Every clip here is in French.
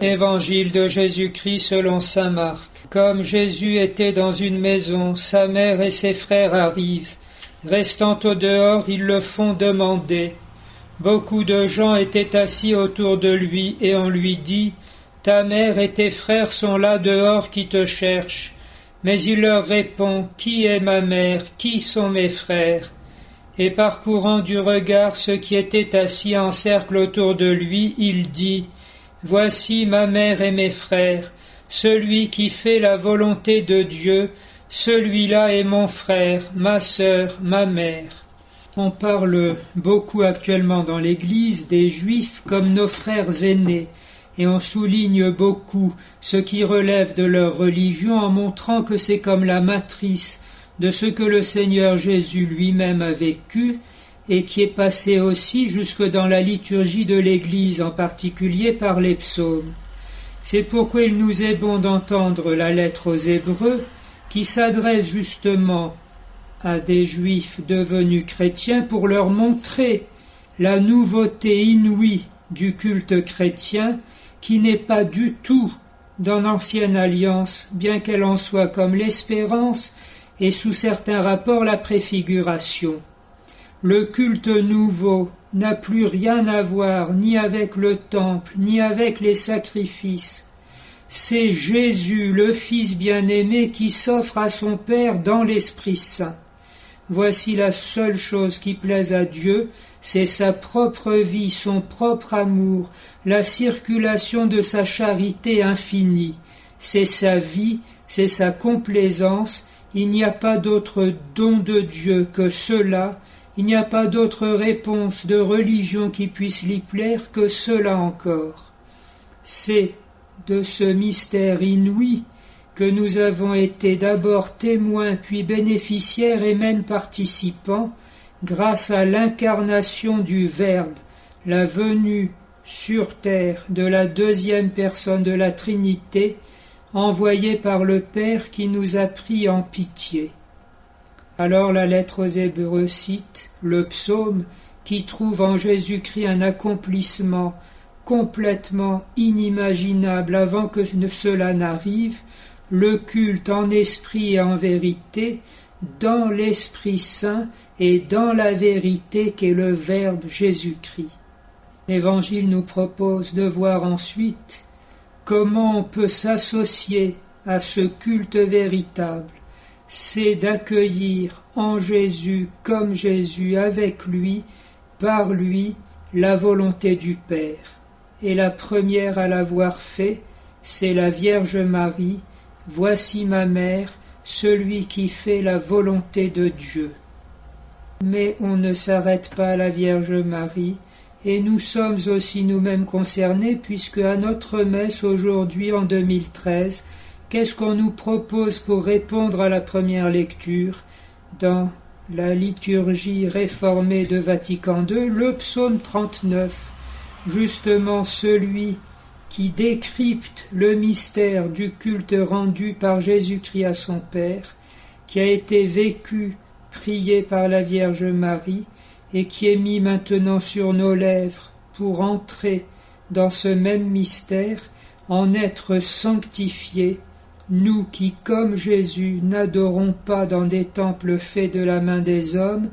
Évangile de Jésus-Christ selon saint Marc. Comme Jésus était dans une maison, sa mère et ses frères arrivent. Restant au dehors, ils le font demander. Beaucoup de gens étaient assis autour de lui, et on lui dit, « Ta mère et tes frères sont là dehors qui te cherchent. » Mais il leur répond, « Qui est ma mère? Qui sont mes frères ?» Et parcourant du regard ceux qui étaient assis en cercle autour de lui, il dit, « Voici ma mère et mes frères, celui qui fait la volonté de Dieu, celui-là est mon frère, ma sœur, ma mère. » On parle beaucoup actuellement dans l'Église des Juifs comme nos frères aînés, et on souligne beaucoup ce qui relève de leur religion en montrant que c'est comme la matrice de ce que le Seigneur Jésus lui-même a vécu et qui est passé aussi jusque dans la liturgie de l'Église, en particulier par les psaumes. C'est pourquoi il nous est bon d'entendre la lettre aux Hébreux qui s'adresse justement à des Juifs devenus chrétiens pour leur montrer la nouveauté inouïe du culte chrétien qui n'est pas du tout dans l'ancienne alliance, bien qu'elle en soit comme l'espérance et sous certains rapports la préfiguration. Le culte nouveau n'a plus rien à voir ni avec le temple, ni avec les sacrifices. C'est Jésus, le Fils bien-aimé, qui s'offre à son Père dans l'Esprit Saint. Voici la seule chose qui plaise à Dieu, c'est sa propre vie, son propre amour, la circulation de sa charité infinie. C'est sa vie, c'est sa complaisance. Il n'y a pas d'autre don de Dieu que cela. Il n'y a pas d'autre réponse de religion qui puisse lui plaire que cela encore. C'est de ce mystère inouï que nous avons été d'abord témoins, puis bénéficiaires et même participants, grâce à l'incarnation du Verbe, la venue sur terre de la deuxième personne de la Trinité, envoyée par le Père qui nous a pris en pitié. Alors la lettre aux Hébreux cite le psaume qui trouve en Jésus-Christ un accomplissement complètement inimaginable avant que cela n'arrive, le culte en esprit et en vérité, dans l'Esprit Saint et dans la vérité qu'est le Verbe Jésus-Christ. L'Évangile nous propose de voir ensuite comment on peut s'associer à ce culte véritable. C'est d'accueillir en Jésus, comme Jésus, avec lui, par lui, la volonté du Père. Et la première à l'avoir fait, c'est la Vierge Marie. Voici ma mère, celui qui fait la volonté de Dieu. Mais on ne s'arrête pas à la Vierge Marie, et nous sommes aussi nous-mêmes concernés, puisque à notre messe aujourd'hui, en 2013, qu'est-ce qu'on nous propose pour répondre à la première lecture dans la liturgie réformée de Vatican II, le psaume 39, justement celui qui décrypte le mystère du culte rendu par Jésus-Christ à son Père, qui a été vécu, prié par la Vierge Marie, et qui est mis maintenant sur nos lèvres pour entrer dans ce même mystère, en être sanctifiés, nous qui, comme Jésus, n'adorons pas dans des temples faits de la main des hommes,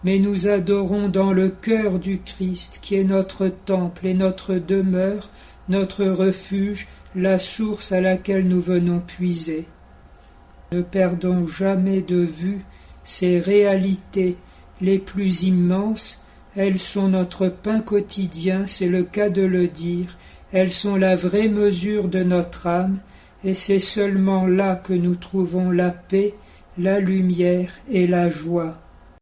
mais nous adorons dans le cœur du Christ, qui est notre temple et notre demeure, notre refuge, la source à laquelle nous venons puiser. Ne perdons jamais de vue ces réalités les plus immenses. Elles sont notre pain quotidien, c'est le cas de le dire. Elles sont la vraie mesure de notre âme, et c'est seulement là que nous trouvons la paix, la lumière et la joie.